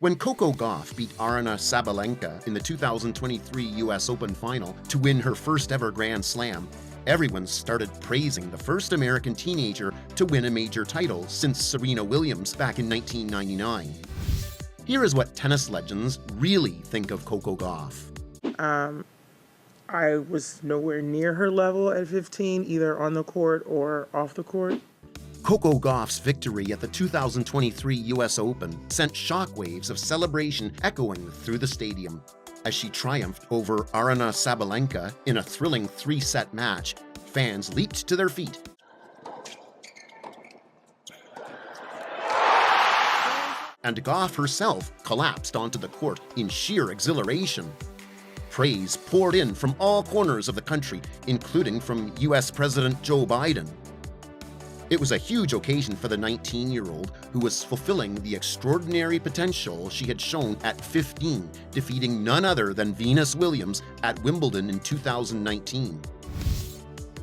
When Coco Gauff beat Aryna Sabalenka in the 2023 US Open final to win her first ever Grand Slam, everyone started praising the first American teenager to win a major title since Serena Williams back in 1999. Here is what tennis legends really think of Coco Gauff. I was nowhere near her level at 15, either on the court or off the court. Coco Gauff's victory at the 2023 US Open sent shockwaves of celebration echoing through the stadium. As she triumphed over Aryna Sabalenka in a thrilling three-set match, fans leaped to their feet. And Gauff herself collapsed onto the court in sheer exhilaration. Praise poured in from all corners of the country, including from US President Joe Biden. It was a huge occasion for the 19-year-old who was fulfilling the extraordinary potential she had shown at 15, defeating none other than Venus Williams at Wimbledon in 2019.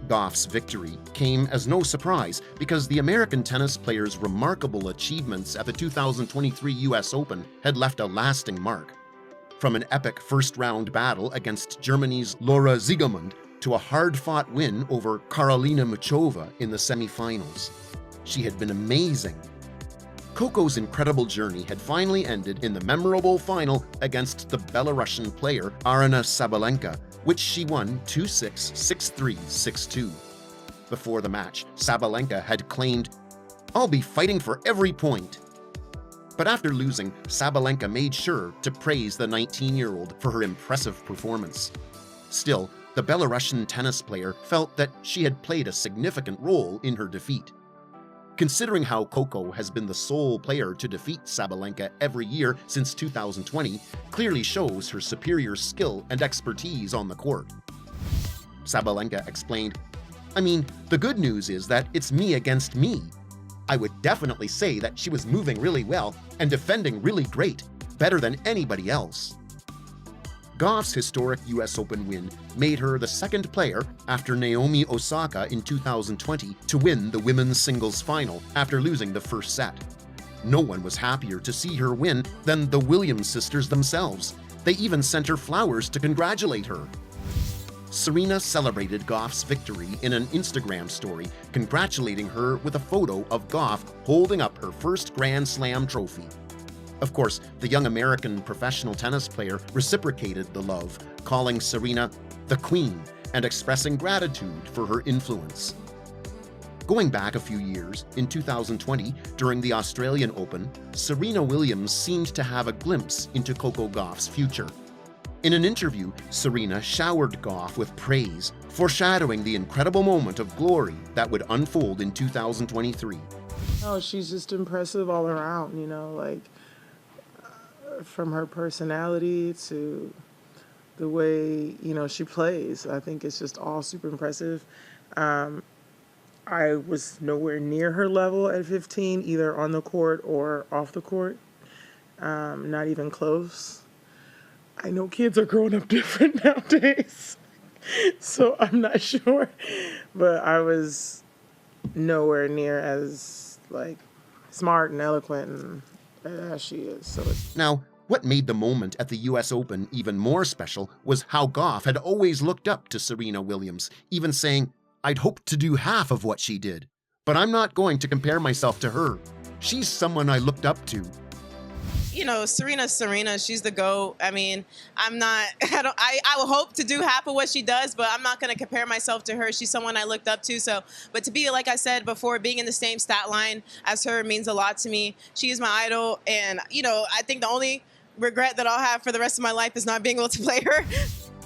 Gauff's victory came as no surprise because the American tennis player's remarkable achievements at the 2023 US Open had left a lasting mark. From an epic first-round battle against Germany's Laura Siegemund to a hard-fought win over Karolina Muchova in the semifinals. She had been amazing. Coco's incredible journey had finally ended in the memorable final against the Belarusian player Aryna Sabalenka, which she won 2-6, 6-3, 6-2. Before the match, Sabalenka had claimed, "I'll be fighting for every point." But after losing, Sabalenka made sure to praise the 19-year-old for her impressive performance. Still, the Belarusian tennis player felt that she had played a significant role in her defeat. Considering how Coco has been the sole player to defeat Sabalenka every year since 2020, clearly shows her superior skill and expertise on the court. Sabalenka explained, "I mean, the good news is that it's me against me. I would definitely say that she was moving really well and defending really great, better than anybody else." Gauff's historic US Open win made her the second player after Naomi Osaka in 2020 to win the women's singles final after losing the first set. No one was happier to see her win than the Williams sisters themselves. They even sent her flowers to congratulate her. Serena celebrated Gauff's victory in an Instagram story, congratulating her with a photo of Gauff holding up her first Grand Slam trophy. Of course, the young American professional tennis player reciprocated the love, calling Serena the Queen and expressing gratitude for her influence. Going back a few years, in 2020, during the Australian Open, Serena Williams seemed to have a glimpse into Coco Gauff's future. In an interview, Serena showered Gauff with praise, foreshadowing the incredible moment of glory that would unfold in 2023. Oh, she's just impressive all around, from her personality to the way, she plays. I think it's just all super impressive. I was nowhere near her level at 15, either on the court or off the court. Not even close. I know kids are growing up different nowadays, so I'm not sure. But I was nowhere near as, smart and eloquent as she is. Now, what made the moment at the US Open even more special was how Gauff had always looked up to Serena Williams, even saying, "I'd hoped to do half of what she did, but I'm not going to compare myself to her. She's someone I looked up to." Serena's Serena. She's the GOAT. I mean, I will hope to do half of what she does, but I'm not going to compare myself to her. She's someone I looked up to. But to be, like I said before, being in the same stat line as her means a lot to me. She is my idol. And, I think the only regret that I'll have for the rest of my life is not being able to play her.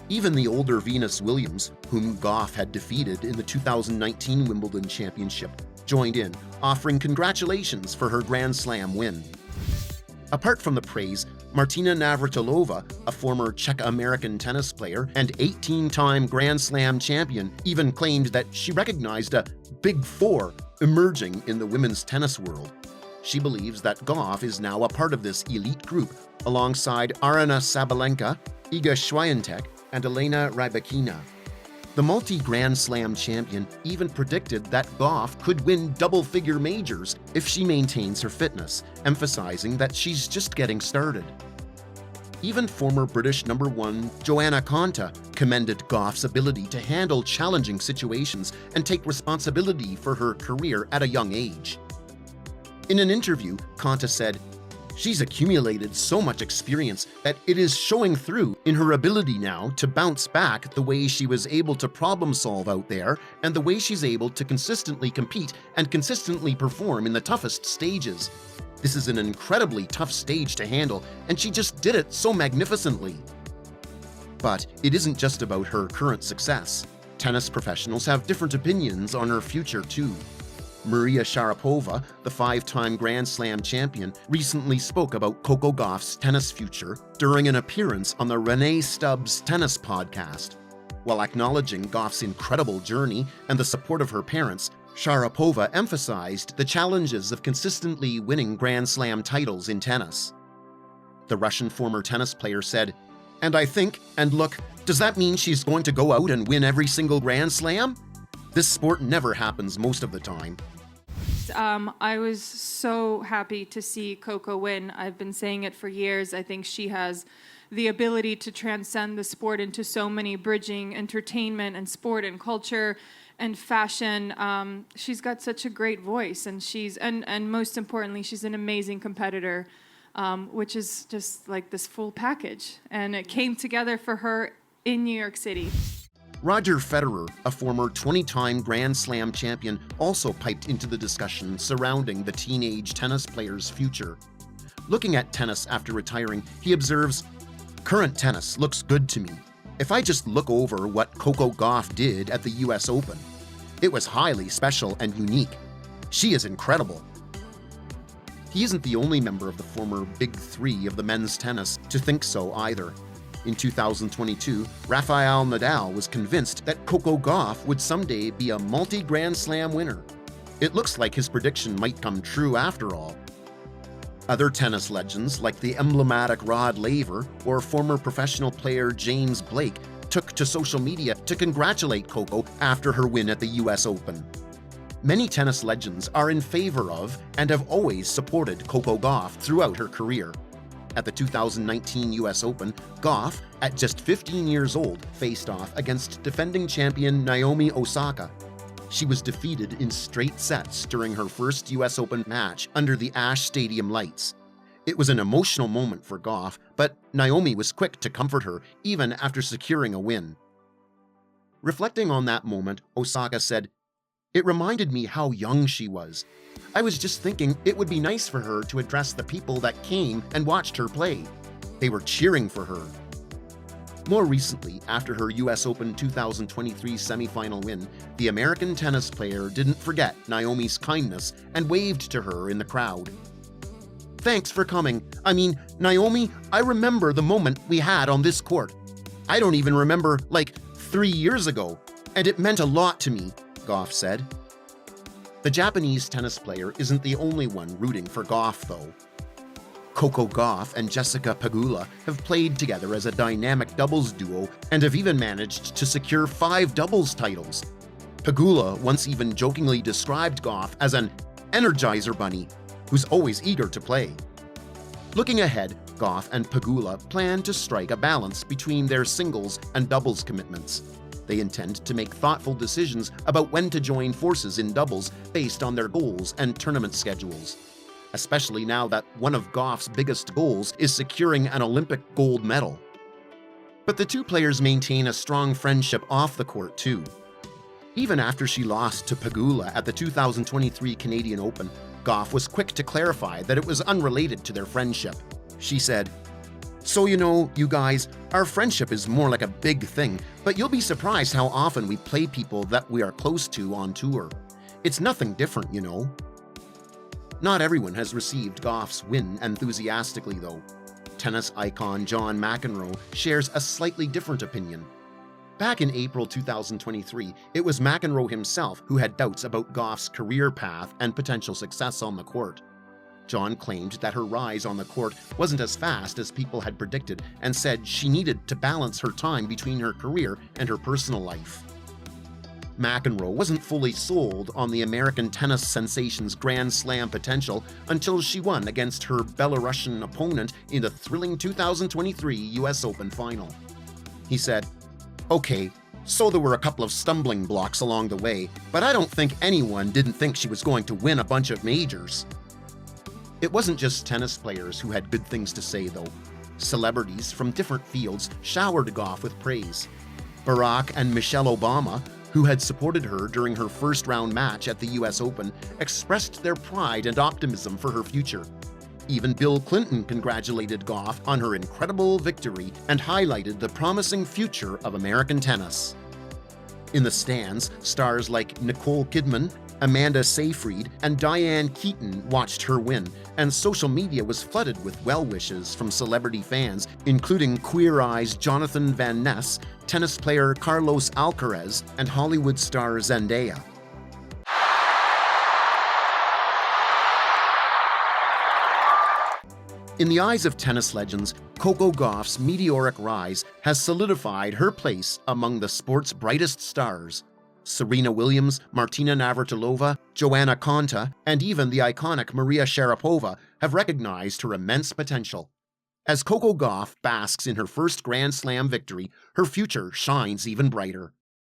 Even the older Venus Williams, whom Gauff had defeated in the 2019 Wimbledon Championship, joined in, offering congratulations for her Grand Slam win. Apart from the praise, Martina Navratilova, a former Czech-American tennis player and 18-time Grand Slam champion, even claimed that she recognized a Big Four emerging in the women's tennis world. She believes that Gauff is now a part of this elite group, alongside Aryna Sabalenka, Iga Swiatek, and Elena Rybakina. The multi-Grand Slam champion even predicted that Gauff could win double-figure majors if she maintains her fitness, emphasizing that she's just getting started. Even former British number 1 Johanna Konta commended Gauff's ability to handle challenging situations and take responsibility for her career at a young age. In an interview, Konta said, "She's accumulated so much experience that it is showing through in her ability now to bounce back the way she was able to problem solve out there and the way she's able to consistently compete and consistently perform in the toughest stages. This is an incredibly tough stage to handle, and she just did it so magnificently." But it isn't just about her current success. Tennis professionals have different opinions on her future too. Maria Sharapova, the 5-time Grand Slam champion, recently spoke about Coco Gauff's tennis future during an appearance on the Renee Stubbs Tennis podcast. While acknowledging Gauff's incredible journey and the support of her parents, Sharapova emphasized the challenges of consistently winning Grand Slam titles in tennis. The Russian former tennis player said, "And I think, and look, does that mean she's going to go out and win every single Grand Slam? This sport never happens most of the time." I was so happy to see Coco win. I've been saying it for years. I think she has the ability to transcend the sport into so many, bridging entertainment and sport and culture and fashion. She's got such a great voice, and and most importantly, she's an amazing competitor, which is just like this full package. And it came together for her in New York City. Roger Federer, a former 20-time Grand Slam champion, also piped into the discussion surrounding the teenage tennis player's future. Looking at tennis after retiring, he observes, "Current tennis looks good to me. If I just look over what Coco Gauff did at the US Open, it was highly special and unique. She is incredible." He isn't the only member of the former Big Three of the men's tennis to think so either. In 2022, Rafael Nadal was convinced that Coco Gauff would someday be a multi-Grand Slam winner. It looks like his prediction might come true after all. Other tennis legends like the emblematic Rod Laver or former professional player James Blake took to social media to congratulate Coco after her win at the US Open. Many tennis legends are in favor of and have always supported Coco Gauff throughout her career. At the 2019 US Open, Gauff, at just 15 years old, faced off against defending champion Naomi Osaka. She was defeated in straight sets during her first US Open match under the Ash Stadium lights. It was an emotional moment for Gauff, but Naomi was quick to comfort her even after securing a win. Reflecting on that moment, Osaka said, "It reminded me how young she was. I was just thinking it would be nice for her to address the people that came and watched her play. They were cheering for her." More recently, after her US Open 2023 semifinal win, the American tennis player didn't forget Naomi's kindness and waved to her in the crowd. "Thanks for coming. I mean, Naomi, I remember the moment we had on this court. I don't even remember, like, 3 years ago, and it meant a lot to me," Gauff said. The Japanese tennis player isn't the only one rooting for Gauff, though. Coco Gauff and Jessica Pegula have played together as a dynamic doubles duo and have even managed to secure 5 doubles titles. Pegula once even jokingly described Gauff as an Energizer bunny who's always eager to play. Looking ahead, Gauff and Pegula plan to strike a balance between their singles and doubles commitments. They intend to make thoughtful decisions about when to join forces in doubles based on their goals and tournament schedules, especially now that one of Gauff's biggest goals is securing an Olympic gold medal. But the two players maintain a strong friendship off the court too. Even after she lost to Pegula at the 2023 Canadian Open, Gauff was quick to clarify that it was unrelated to their friendship. She said, "So you know, you guys, our friendship is more like a big thing, but you'll be surprised how often we play people that we are close to on tour. It's nothing different, you know." Not everyone has received Gauff's win enthusiastically, though. Tennis icon John McEnroe shares a slightly different opinion. Back in April 2023, it was McEnroe himself who had doubts about Gauff's career path and potential success on the court. John claimed that her rise on the court wasn't as fast as people had predicted and said she needed to balance her time between her career and her personal life. McEnroe wasn't fully sold on the American tennis sensation's Grand Slam potential until she won against her Belarusian opponent in the thrilling 2023 US Open final. He said, "Okay, so there were a couple of stumbling blocks along the way, but I don't think anyone didn't think she was going to win a bunch of majors." It wasn't just tennis players who had good things to say, though. Celebrities from different fields showered Gauff with praise. Barack and Michelle Obama, who had supported her during her first-round match at the US Open, expressed their pride and optimism for her future. Even Bill Clinton congratulated Gauff on her incredible victory and highlighted the promising future of American tennis. In the stands, stars like Nicole Kidman, Amanda Seyfried, and Diane Keaton watched her win, and social media was flooded with well wishes from celebrity fans, including Queer Eye's Jonathan Van Ness, tennis player Carlos Alcaraz, and Hollywood star Zendaya. In the eyes of tennis legends, Coco Gauff's meteoric rise has solidified her place among the sport's brightest stars. Serena Williams, Martina Navratilova, Joanna Konta, and even the iconic Maria Sharapova have recognized her immense potential. As Coco Gauff basks in her first Grand Slam victory, her future shines even brighter.